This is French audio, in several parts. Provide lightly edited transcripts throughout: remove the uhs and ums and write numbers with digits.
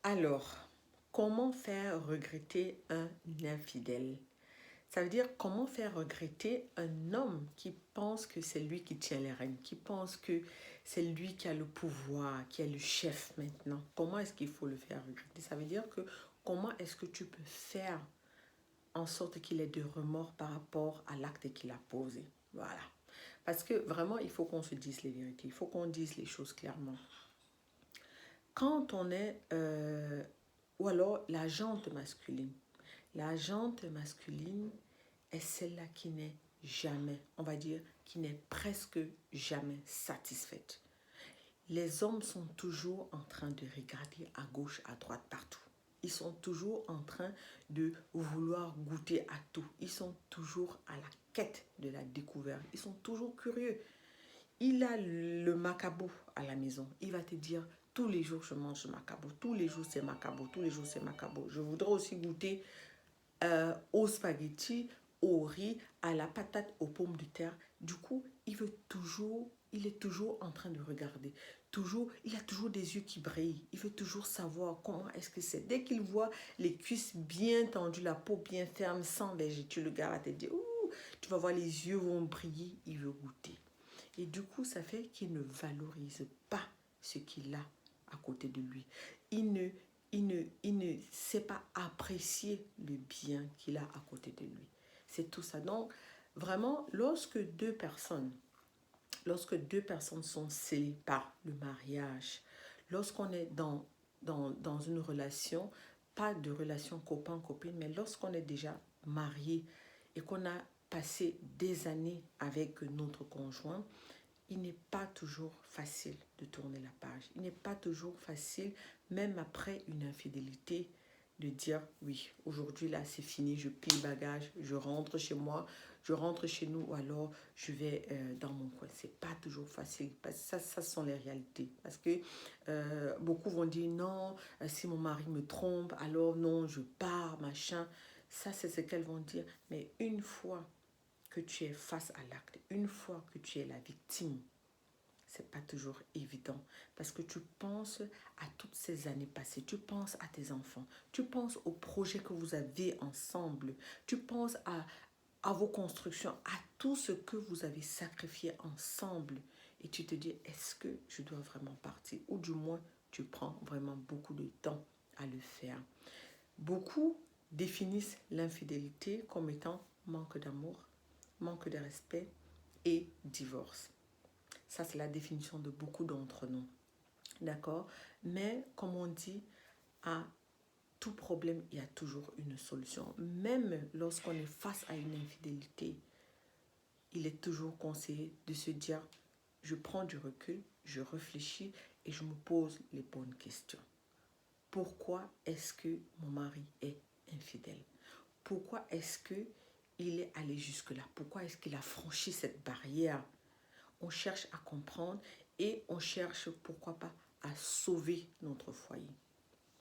Alors, comment faire regretter un infidèle? Ça veut dire comment faire regretter un homme qui pense que c'est lui qui tient les rênes, qui pense que c'est lui qui a le pouvoir, qui est le chef maintenant. Comment est-ce qu'il faut le faire regretter? Ça veut dire que comment est-ce que tu peux faire en sorte qu'il ait de remords par rapport à l'acte qu'il a posé? Voilà. Parce que vraiment, il faut qu'on se dise les vérités, il faut qu'on dise les choses clairement. Quand on est, ou alors la jante masculine. La jante masculine est celle-là qui n'est jamais, on va dire, qui n'est presque jamais satisfaite. Les hommes sont toujours en train de regarder à gauche, à droite, partout. Ils sont toujours en train de vouloir goûter à tout. Ils sont toujours à la quête de la découverte. Ils sont toujours curieux. Il a le macabo à la maison. Il va te dire, tous les jours je mange ce macabo. Tous les jours c'est macabo. Tous les jours c'est macabo. Je voudrais aussi goûter aux spaghettis, au riz, à la patate, aux pommes de terre. Du coup, il est toujours en train de regarder. Toujours, il a toujours des yeux qui brillent. Il veut toujours savoir comment est-ce que c'est. Dès qu'il voit les cuisses bien tendues, la peau bien ferme, sans vergeture, le gars va te dire, ouh, tu vas voir, les yeux vont briller. Il veut goûter. Et du coup, ça fait qu'il ne valorise pas ce qu'il a à côté de lui. Il ne sait pas apprécier le bien qu'il a à côté de lui. C'est tout ça. Donc, vraiment, lorsque deux personnes sont scellées par le mariage, lorsqu'on est dans une relation, pas de relation copain-copine, mais lorsqu'on est déjà marié et qu'on a passé des années avec notre conjoint, il n'est pas toujours facile de tourner la page. Il n'est pas toujours facile, même après une infidélité, de dire oui, aujourd'hui là c'est fini, je plie bagage, je rentre chez moi, je rentre chez nous ou alors je vais dans mon coin. C'est pas toujours facile parce que ça sont les réalités. Parce que beaucoup vont dire non, si mon mari me trompe, alors non, je pars, machin. Ça c'est ce qu'elles vont dire. Mais une fois que tu es face à l'acte, une fois que tu es la victime, c'est pas toujours évident parce que tu penses à toutes ces années passées, tu penses à tes enfants, tu penses aux projets que vous avez ensemble, tu penses à vos constructions, à tout ce que vous avez sacrifié ensemble et tu te dis est-ce que je dois vraiment partir ou du moins tu prends vraiment beaucoup de temps à le faire. Beaucoup définissent l'infidélité comme étant manque d'amour, manque de respect et divorce. Ça, c'est la définition de beaucoup d'entre nous. D'accord? Mais, comme on dit, à tout problème, il y a toujours une solution. Même lorsqu'on est face à une infidélité, il est toujours conseillé de se dire, je prends du recul, je réfléchis et je me pose les bonnes questions. Pourquoi est-ce que mon mari est infidèle? Pourquoi est-ce qu'il est allé jusque-là? Pourquoi est-ce qu'il a franchi cette barrière? On cherche à comprendre et on cherche, pourquoi pas, à sauver notre foyer.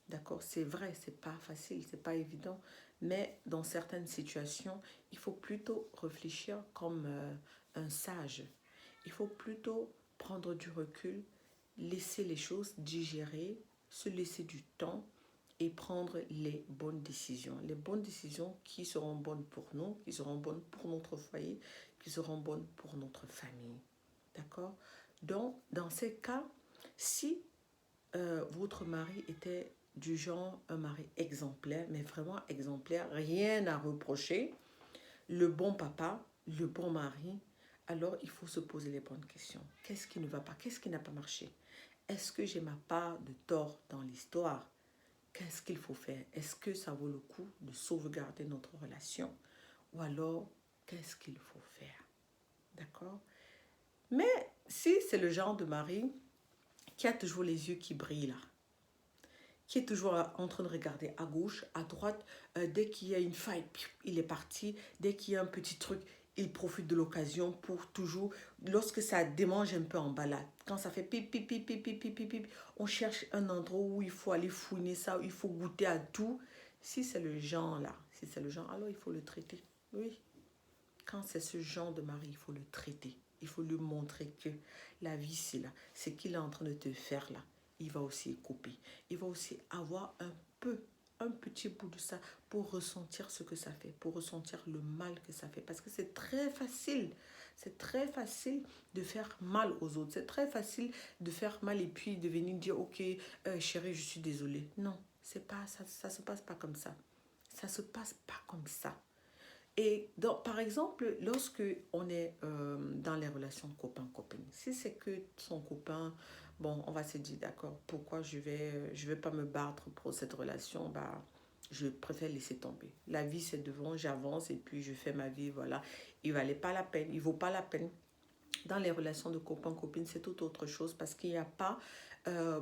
D'accord? C'est vrai, c'est pas facile, c'est pas évident, mais dans certaines situations, il faut plutôt réfléchir comme un sage. Il faut plutôt prendre du recul, laisser les choses digérer, se laisser du temps et prendre les bonnes décisions. Les bonnes décisions qui seront bonnes pour nous, qui seront bonnes pour notre foyer, qui seront bonnes pour notre famille. D'accord? Donc, dans ces cas, si votre mari était du genre un mari exemplaire, mais vraiment exemplaire, rien à reprocher, le bon papa, le bon mari, alors il faut se poser les bonnes questions. Qu'est-ce qui ne va pas? Qu'est-ce qui n'a pas marché? Est-ce que j'ai ma part de tort dans l'histoire? Qu'est-ce qu'il faut faire? Est-ce que ça vaut le coup de sauvegarder notre relation? Ou alors, qu'est-ce qu'il faut faire? D'accord? Mais si c'est le genre de mari qui a toujours les yeux qui brillent là, qui est toujours en train de regarder à gauche, à droite, dès qu'il y a une faille, il est parti, dès qu'il y a un petit truc, il profite de l'occasion pour toujours, lorsque ça démange un peu en balade, quand ça fait pip, pip, pip, pip, pip, pip, pip, pip, on cherche un endroit où il faut aller fouiner ça, où il faut goûter à tout. Si c'est le genre là, si c'est le genre, alors il faut le traiter. Oui, quand c'est ce genre de mari, il faut le traiter. Il faut lui montrer que la vie, c'est là. Ce qu'il est en train de te faire là, il va aussi couper. Il va aussi avoir un petit bout de ça pour ressentir ce que ça fait, pour ressentir le mal que ça fait. Parce que c'est très facile de faire mal aux autres. C'est très facile de faire mal et puis de venir dire, ok, chérie, je suis désolée. Non, c'est pas ça, ça se passe pas comme ça. Ça se passe pas comme ça. Et donc, par exemple, lorsque on est dans les relations copain-copine, si c'est que son copain, bon, on va se dire, d'accord, pourquoi je vais pas me battre pour cette relation, bah, je préfère laisser tomber. La vie, c'est devant, j'avance et puis je fais ma vie, voilà. Il valait pas la peine, il vaut pas la peine. Dans les relations de copain-copine, c'est tout autre chose parce qu'il n'y a pas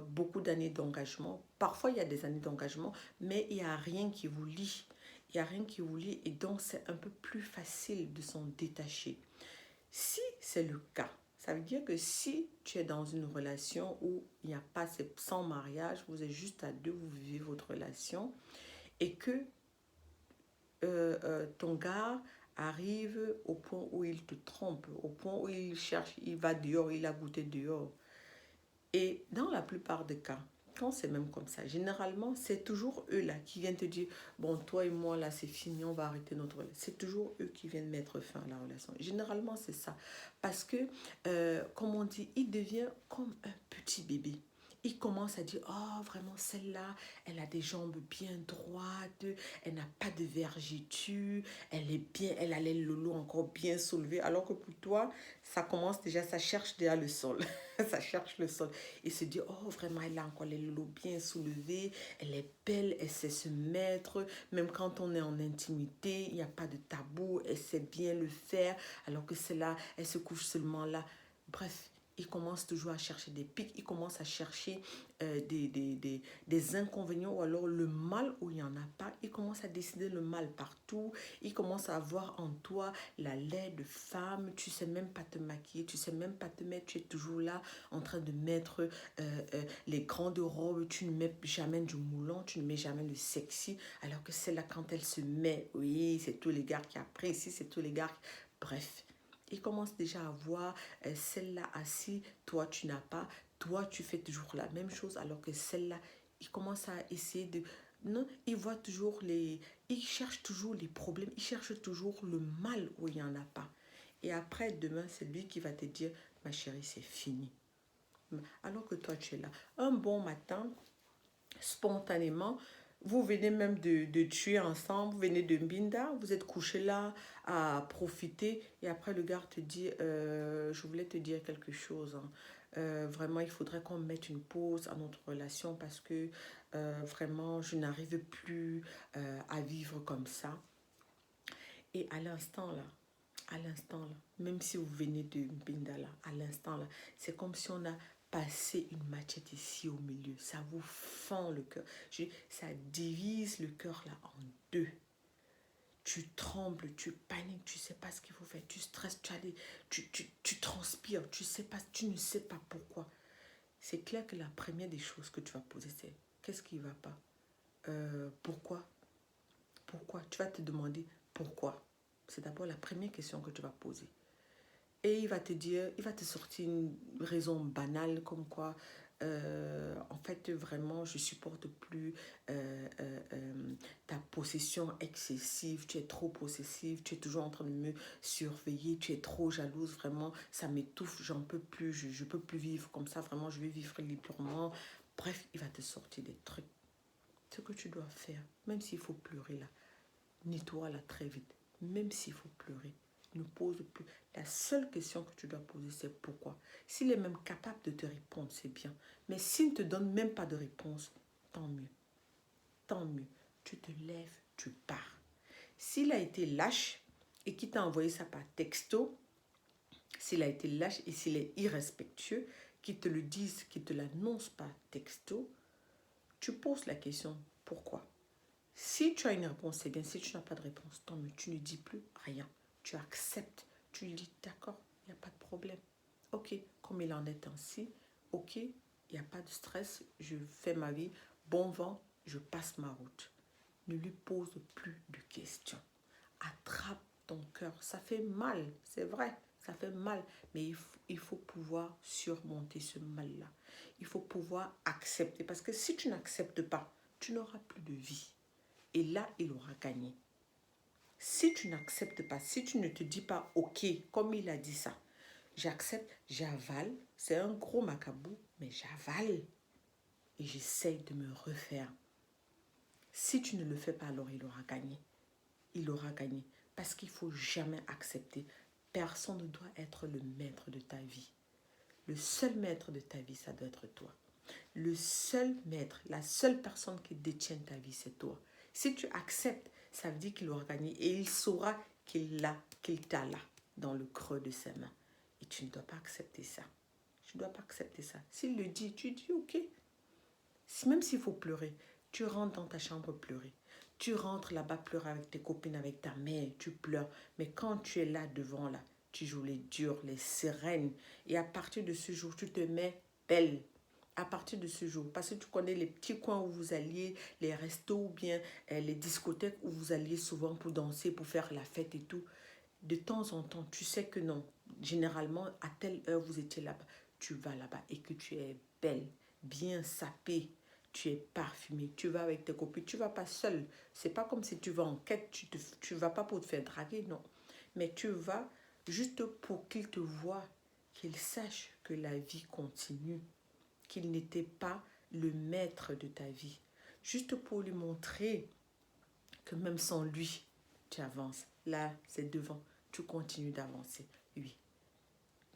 beaucoup d'années d'engagement. Parfois, il y a des années d'engagement, mais il n'y a rien qui vous lie. Il n'y a rien qui vous lie et donc c'est un peu plus facile de s'en détacher. Si c'est le cas, ça veut dire que si tu es dans une relation où il n'y a pas, c'est sans mariage, vous êtes juste à deux, vous vivez votre relation et que ton gars arrive au point où il te trompe, au point où il cherche, il va dehors, il a goûté dehors. Et dans la plupart des cas, quand c'est même comme ça, généralement, c'est toujours eux là qui viennent te dire, bon, toi et moi là, c'est fini, on va arrêter notre relation. C'est toujours eux qui viennent mettre fin à la relation. Généralement, c'est ça. Parce que, comme on dit, il devient comme un petit bébé. Il commence à dire, oh, vraiment, celle-là, elle a des jambes bien droites, elle n'a pas de vergeture, elle est bien, elle a les lolos encore bien soulevés, alors que pour toi, ça commence déjà, ça cherche déjà le sol. Ça cherche le sol. Et se dit, oh, vraiment, elle a encore les lolos bien soulevés, elle est belle, elle sait se mettre, même quand on est en intimité, il n'y a pas de tabou, elle sait bien le faire, alors que celle-là, elle se couche seulement là. Bref, il commence toujours à chercher des pics, il commence à chercher des inconvénients ou alors le mal où il n'y en a pas. Il commence à décider le mal partout. Il commence à voir en toi la laide femme. Tu ne sais même pas te maquiller, tu ne sais même pas te mettre. Tu es toujours là en train de mettre les grandes robes. Tu ne mets jamais du moulant, tu ne mets jamais le sexy. Alors que c'est là quand elle se met, oui, c'est tous les gars qui apprécient, c'est tous les gars qui... Bref. Il commence déjà à voir celle-là assise, toi tu n'as pas, toi tu fais toujours la même chose alors que celle-là, il commence à essayer de... Non, il voit toujours les... Il cherche toujours les problèmes, il cherche toujours le mal où il n'y en a pas. Et après, demain, c'est lui qui va te dire, ma chérie, c'est fini. Alors que toi, tu es là. Un bon matin, spontanément, vous venez même de tuer ensemble, vous venez de Mbinda, vous êtes couché là à profiter et après le gars te dit, je voulais te dire quelque chose. Hein. Vraiment, il faudrait qu'on mette une pause à notre relation parce que vraiment, je n'arrive plus à vivre comme ça. Et à l'instant là, même si vous venez de Mbinda là, à l'instant là, c'est comme si on a passé une machette ici au milieu. Ça vous fend le cœur. Ça divise le cœur là en deux. Tu trembles, tu paniques, tu ne sais pas ce qu'il faut faire, tu stresses, tu transpires, tu ne sais pas pourquoi. C'est clair que la première des choses que tu vas poser, c'est qu'est-ce qui ne va pas? Pourquoi? Pourquoi? Tu vas te demander pourquoi. C'est d'abord la première question que tu vas poser. Et il va te dire, il va te sortir une raison banale comme quoi, en fait, vraiment, je supporte plus ta possession excessive, tu es trop possessive, tu es toujours en train de me surveiller, tu es trop jalouse, vraiment, ça m'étouffe, j'en peux plus, je peux plus vivre comme ça, vraiment, je vais vivre librement. Bref, il va te sortir des trucs. Ce que tu dois faire, même s'il faut pleurer là, nettoie-la très vite, même s'il faut pleurer. Ne pose plus. La seule question que tu dois poser, c'est pourquoi. S'il est même capable de te répondre, c'est bien. Mais s'il ne te donne même pas de réponse, tant mieux. Tant mieux. Tu te lèves, tu pars. S'il a été lâche et qu'il t'a envoyé ça par texto, s'il a été lâche et s'il est irrespectueux, qu'il te le dise, qu'il te l'annonce par texto, tu poses la question, pourquoi? Si tu as une réponse, c'est bien. Si tu n'as pas de réponse, tant mieux. Tu ne dis plus rien. Tu acceptes. Tu lui dis, d'accord, il n'y a pas de problème. Ok, comme il en est ainsi, ok, il n'y a pas de stress. Je fais ma vie. Bon vent, je passe ma route. Ne lui pose plus de questions. Attrape ton cœur. Ça fait mal, c'est vrai. Ça fait mal, mais il faut pouvoir surmonter ce mal-là. Il faut pouvoir accepter. Parce que si tu n'acceptes pas, tu n'auras plus de vie. Et là, il aura gagné. Si tu n'acceptes pas, si tu ne te dis pas OK, comme il a dit ça, j'accepte, j'avale, c'est un gros macabou, mais j'avale et j'essaye de me refaire. Si tu ne le fais pas, alors il aura gagné. Il aura gagné. Parce qu'il ne faut jamais accepter. Personne ne doit être le maître de ta vie. Le seul maître de ta vie, ça doit être toi. Le seul maître, la seule personne qui détient ta vie, c'est toi. Si tu acceptes, ça veut dire qu'il aura gagné et il saura qu'il t'a là, dans le creux de ses mains. Et tu ne dois pas accepter ça. Tu ne dois pas accepter ça. S'il le dit, tu dis OK. Même s'il faut pleurer, tu rentres dans ta chambre pleurer. Tu rentres là-bas pleurer avec tes copines, avec ta mère, tu pleures. Mais quand tu es là devant, là, tu joues les durs, les sereines. Et à partir de ce jour, tu te mets belle. À partir de ce jour, parce que tu connais les petits coins où vous alliez, les restos ou bien les discothèques où vous alliez souvent pour danser, pour faire la fête et tout. De temps en temps, tu sais que non. Généralement, à telle heure, vous étiez là-bas. Tu vas là-bas et que tu es belle, bien sapée. Tu es parfumée. Tu vas avec tes copines. Tu ne vas pas seule. C'est pas comme si tu vas en quête. Tu vas pas pour te faire draguer, non. Mais tu vas juste pour qu'il te voie, qu'il sache que la vie continue, qu'il n'était pas le maître de ta vie. Juste pour lui montrer que même sans lui, tu avances. Là, c'est devant. Tu continues d'avancer. Oui.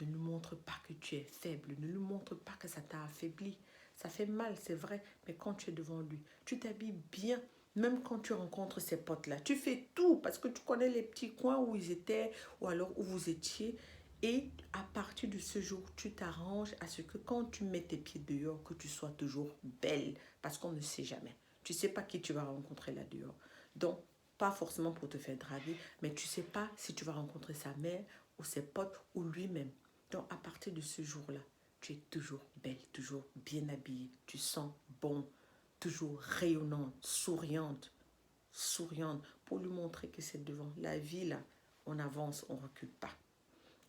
Ne lui montre pas que tu es faible. Ne lui montre pas que ça t'a affaibli. Ça fait mal, c'est vrai. Mais quand tu es devant lui, tu t'habilles bien. Même quand tu rencontres ces potes-là, tu fais tout parce que tu connais les petits coins où ils étaient ou alors où vous étiez. Et à partir de ce jour, tu t'arranges à ce que quand tu mets tes pieds dehors, que tu sois toujours belle. Parce qu'on ne sait jamais. Tu ne sais pas qui tu vas rencontrer là dehors. Donc, pas forcément pour te faire draguer, mais tu ne sais pas si tu vas rencontrer sa mère ou ses potes ou lui-même. Donc, à partir de ce jour-là, tu es toujours belle, toujours bien habillée. Tu sens bon, toujours rayonnante, souriante, pour lui montrer que c'est devant. La vie, là, on avance, on ne recule pas.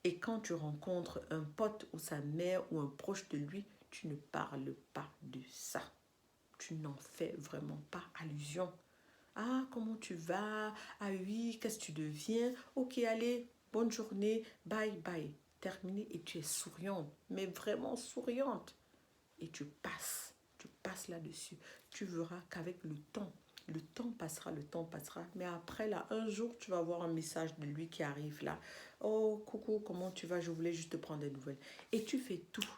Et quand tu rencontres un pote ou sa mère ou un proche de lui, tu ne parles pas de ça. Tu n'en fais vraiment pas allusion. Ah, comment tu vas? Ah oui, qu'est-ce que tu deviens? Ok, allez, bonne journée, bye bye. Terminé et tu es souriante, mais vraiment souriante. Et tu passes là-dessus. Tu verras qu'avec le temps passera. Mais après, là, un jour, tu vas avoir un message de lui qui arrive là. Oh, coucou, comment tu vas? Je voulais juste te prendre des nouvelles. Et tu fais tout.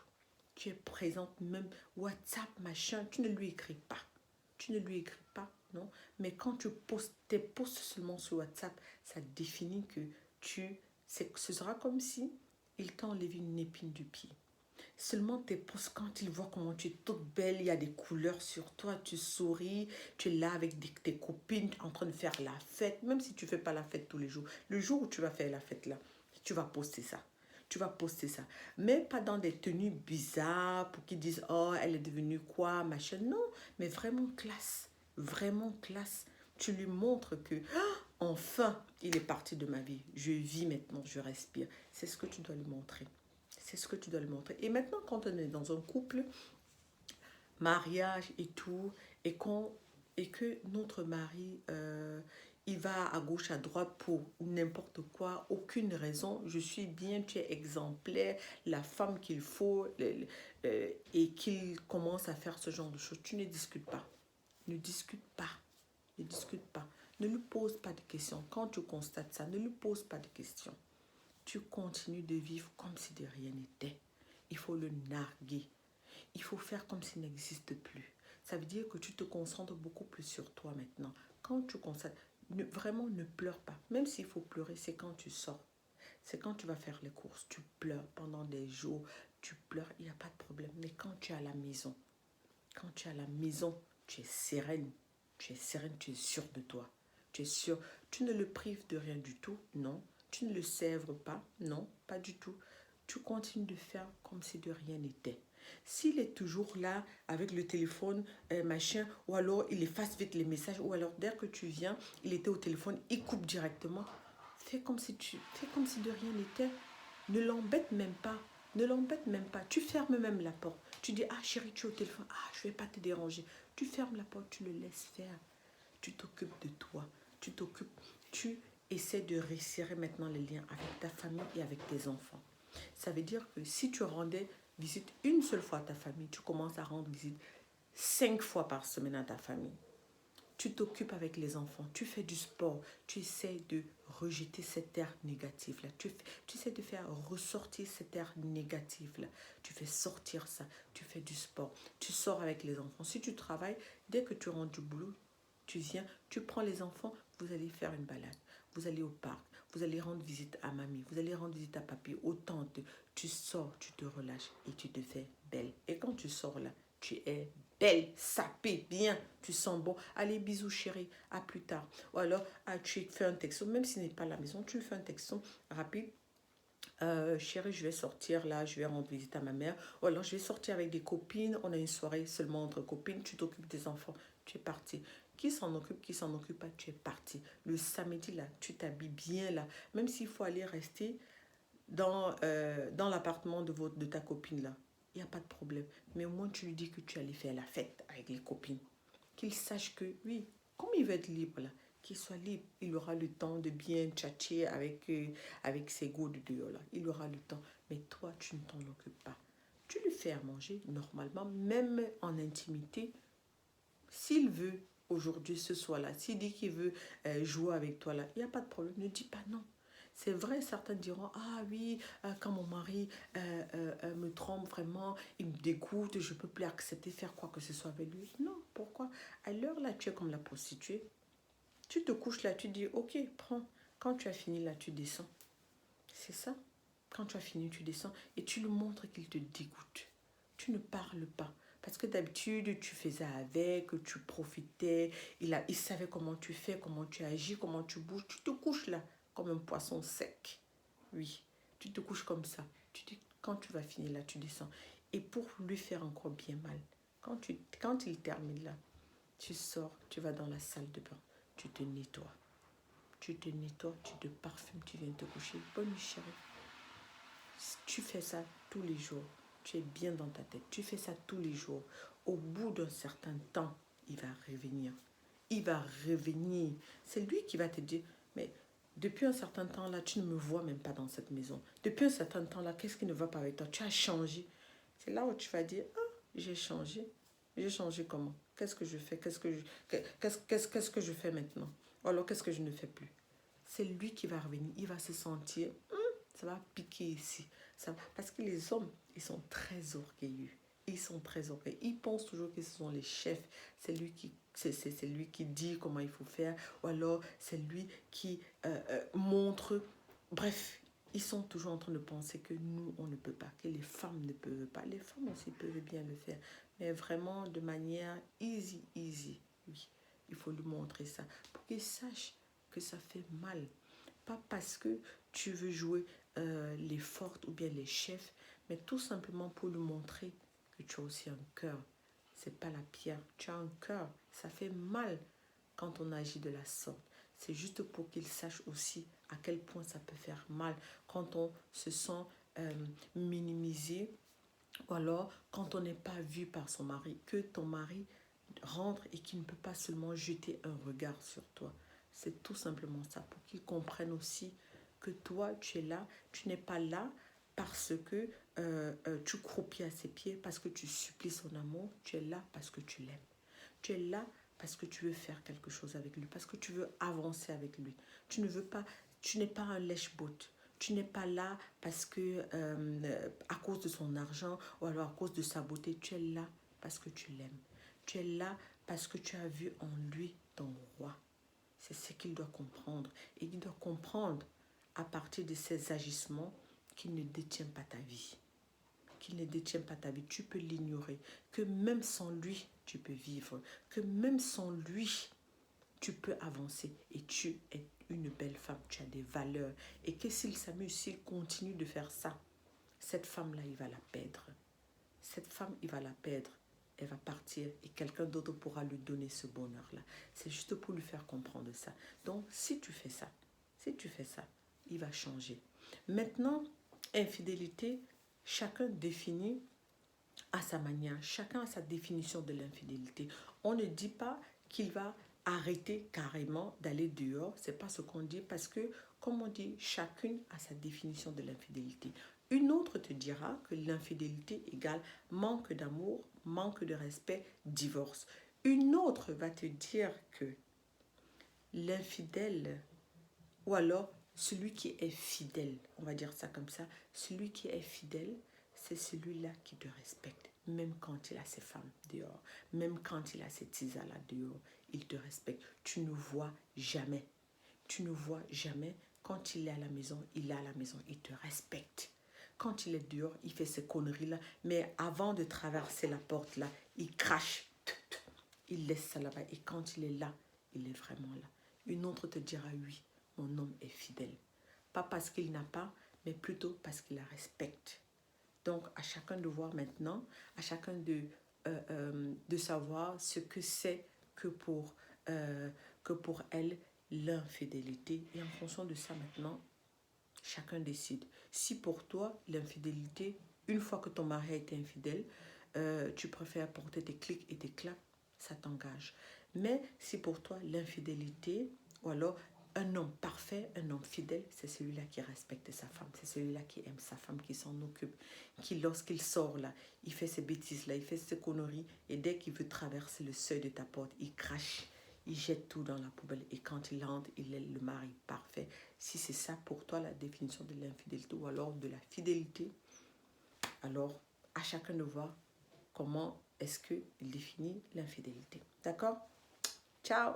Tu es présente, même WhatsApp, machin. Tu ne lui écris pas. Tu ne lui écris pas, non? Mais quand tu postes tes posts seulement sur WhatsApp, ça définit que ce sera comme si il t'a enlevé une épine du pied. Seulement tes posts, quand il voit comment tu es toute belle, il y a des couleurs sur toi, tu souris, tu es là avec tes copines en train de faire la fête, même si tu ne fais pas la fête tous les jours. Le jour où tu vas faire la fête là, tu vas poster ça. Tu vas poster ça. Mais pas dans des tenues bizarres pour qu'ils disent, oh, elle est devenue quoi, machin. Non, mais vraiment classe. Vraiment classe. Tu lui montres que, enfin, il est parti de ma vie. Je vis maintenant, je respire. C'est ce que tu dois lui montrer. C'est ce que tu dois lui montrer. Et maintenant, quand on est dans un couple, mariage et tout, et que notre mari, il va à gauche, à droite pour n'importe quoi, aucune raison, je suis bien, tu es exemplaire, la femme qu'il faut, et qu'il commence à faire ce genre de choses, tu ne discutes pas. Ne discute pas. Ne discute pas. Ne lui pose pas de questions. Quand tu constates ça, ne lui pose pas de questions. Tu continues de vivre comme si de rien n'était. Il faut le narguer. Il faut faire comme s'il n'existe plus. Ça veut dire que tu te concentres beaucoup plus sur toi maintenant. Quand tu constates, vraiment ne pleure pas. Même s'il faut pleurer, c'est quand tu sors. C'est quand tu vas faire les courses. Tu pleures pendant des jours. Tu pleures, il n'y a pas de problème. Mais quand tu es à la maison, tu es sereine. Tu es sereine, tu es sûre de toi. Tu es sûre. Tu ne le prives de rien du tout, non. Tu ne le sèvres pas, non, pas du tout. Tu continues de faire comme si de rien n'était. S'il est toujours là avec le téléphone, machin, ou alors il efface vite les messages, ou alors dès que tu viens, il était au téléphone, il coupe directement. Fais comme si de rien n'était. Ne l'embête même pas. Ne l'embête même pas. Tu fermes même la porte. Tu dis, ah chérie, tu es au téléphone. Ah, je ne vais pas te déranger. Tu fermes la porte, tu le laisses faire. Tu t'occupes de toi. Tu essaies de resserrer maintenant les liens avec ta famille et avec tes enfants. Ça veut dire que si tu rendais visite une seule fois à ta famille, tu commences à rendre visite 5 fois par semaine à ta famille. Tu t'occupes avec les enfants, tu fais du sport, tu essaies de rejeter cette air négative-là. Tu essaies de faire ressortir cette air négative-là. Tu fais sortir ça, tu fais du sport, tu sors avec les enfants. Si tu travailles, dès que tu rentres du boulot, tu viens, tu prends les enfants, vous allez faire une balade, vous allez au parc, vous allez rendre visite à mamie, vous allez rendre visite à papy, aux tantes. Tu sors, tu te relâches et tu te fais belle. Et quand tu sors là, tu es belle, sapée, bien, tu sens bon. Allez, bisous chérie, à plus tard. Ou alors, tu fais un texto, même s'il n'est pas à la maison, tu fais un texto rapide. Chérie, je vais sortir là, je vais rendre visite à ma mère. Ou alors, je vais sortir avec des copines. On a une soirée seulement entre copines. Tu t'occupes des enfants, tu es parti. Qui s'en occupe pas, tu es parti. Le samedi là, tu t'habilles bien là. Même s'il faut aller rester dans l'appartement de ta copine là, il n'y a pas de problème. Mais au moins, tu lui dis que tu allais faire la fête avec les copines. Qu'il sache que, oui, comme il va être libre là, qu'il soit libre, il aura le temps de bien tchatcher avec ses go de dehors là. Il aura le temps. Mais toi, tu ne t'en occupes pas. Tu lui fais à manger normalement, même en intimité. S'il veut aujourd'hui, ce soir-là, s'il dit qu'il veut jouer avec toi là, il n'y a pas de problème. Ne dis pas non. C'est vrai, certains diront, ah oui, quand mon mari me trompe vraiment, il me dégoûte, je ne peux plus accepter faire quoi que ce soit avec lui. Non, pourquoi? À l'heure là, tu es comme la prostituée. Tu te couches là, tu dis, ok, prends. Quand tu as fini là, tu descends. C'est ça. Quand tu as fini, tu descends et tu lui montres qu'il te dégoûte. Tu ne parles pas. Parce que d'habitude, tu faisais avec, tu profitais, il savait comment tu fais, comment tu agis, comment tu bouges. Tu te couches là, comme un poisson sec. Oui, tu te couches comme ça. Tu dis, quand tu vas finir là, tu descends. Et pour lui faire encore bien mal, quand il termine là, tu sors, tu vas dans la salle de bain, tu te nettoies. Tu te nettoies, tu te parfumes, tu viens te coucher. Bonne nuit, chérie. Tu fais ça tous les jours. Tu es bien dans ta tête. Tu fais ça tous les jours. Au bout d'un certain temps, il va revenir. Il va revenir. C'est lui qui va te dire, mais depuis un certain temps là, tu ne me vois même pas dans cette maison. Depuis un certain temps là, qu'est-ce qui ne va pas avec toi? Tu as changé. C'est là où tu vas dire, ah, j'ai changé. J'ai changé comment? Qu'est-ce que je fais? Qu'est-ce que je fais maintenant? Ou alors qu'est-ce que je ne fais plus? C'est lui qui va revenir. Il va se sentir, ça va piquer ici. Parce que les hommes, ils sont très orgueilleux. Ils sont très orgueilleux. Ils pensent toujours que ce sont les chefs. C'est lui qui dit comment il faut faire. Ou alors, c'est lui qui montre. Bref, ils sont toujours en train de penser que nous, on ne peut pas. Que les femmes ne peuvent pas. Les femmes aussi peuvent bien le faire. Mais vraiment de manière easy, easy. Oui, il faut lui montrer ça. Pour qu'il sache que ça fait mal. Pas parce que tu veux jouer les fortes ou bien les chefs, mais tout simplement pour lui montrer que tu as aussi un cœur. C'est pas la pierre, tu as un cœur. Ça fait mal quand on agit de la sorte. C'est juste pour qu'il sache aussi à quel point ça peut faire mal quand on se sent minimisé ou alors quand on n'est pas vu par son mari, que ton mari rentre et qu'il ne peut pas seulement jeter un regard sur toi. C'est tout simplement ça, pour qu'ils comprennent aussi que toi, tu es là, tu n'es pas là parce que tu croupis à ses pieds, parce que tu supplies son amour, tu es là parce que tu l'aimes. Tu es là parce que tu veux faire quelque chose avec lui, parce que tu veux avancer avec lui. Tu ne veux pas, tu n'es pas un lèche-botte. Tu n'es pas là parce que à cause de son argent ou alors à cause de sa beauté, tu es là parce que tu l'aimes. Tu es là parce que tu as vu en lui ton roi. C'est ce qu'il doit comprendre. Et il doit comprendre à partir de ses agissements qu'il ne détient pas ta vie. Qu'il ne détient pas ta vie. Tu peux l'ignorer. Que même sans lui, tu peux vivre. Que même sans lui, tu peux avancer. Et tu es une belle femme. Tu as des valeurs. Et que s'il s'amuse, s'il continue de faire ça, cette femme-là, il va la perdre. Cette femme, il va la perdre. Elle va partir et quelqu'un d'autre pourra lui donner ce bonheur-là. C'est juste pour lui faire comprendre ça. Donc, si tu fais ça, il va changer. Maintenant, infidélité, chacun définit à sa manière. Chacun a sa définition de l'infidélité. On ne dit pas qu'il va arrêter carrément d'aller dehors. C'est pas ce qu'on dit parce que, comme on dit, chacune a sa définition de l'infidélité. Une autre te dira que l'infidélité égale manque d'amour, manque de respect, divorce. Une autre va te dire que l'infidèle, ou alors celui qui est fidèle, on va dire ça comme ça, celui qui est fidèle, c'est celui-là qui te respecte. Même quand il a ses femmes dehors, même quand il a ses tisas-là dehors, il te respecte. Tu ne vois jamais. Tu ne vois jamais. Quand il est à la maison, il est à la maison, il te respecte. Quand il est dehors, il fait ces conneries-là. Mais avant de traverser la porte-là, il crache. Il laisse ça là-bas. Et quand il est là, il est vraiment là. Une autre te dira oui, mon homme est fidèle. Pas parce qu'il n'a pas, mais plutôt parce qu'il la respecte. Donc, à chacun de voir maintenant, à chacun de savoir ce que c'est que pour elle, l'infidélité. Et en fonction de ça maintenant, chacun décide. Si pour toi, l'infidélité, une fois que ton mari a été infidèle, tu préfères porter tes clics et tes claques, ça t'engage. Mais si pour toi, l'infidélité, ou alors un homme parfait, un homme fidèle, c'est celui-là qui respecte sa femme, c'est celui-là qui aime sa femme, qui s'en occupe, qui lorsqu'il sort là, il fait ces bêtises-là, il fait ces conneries, et dès qu'il veut traverser le seuil de ta porte, il crache, il jette tout dans la poubelle, et quand il entre, il est le mari parfait. Si c'est ça pour toi la définition de l'infidélité ou alors de la fidélité, alors à chacun de voir comment est-ce qu'il définit l'infidélité. D'accord? Ciao!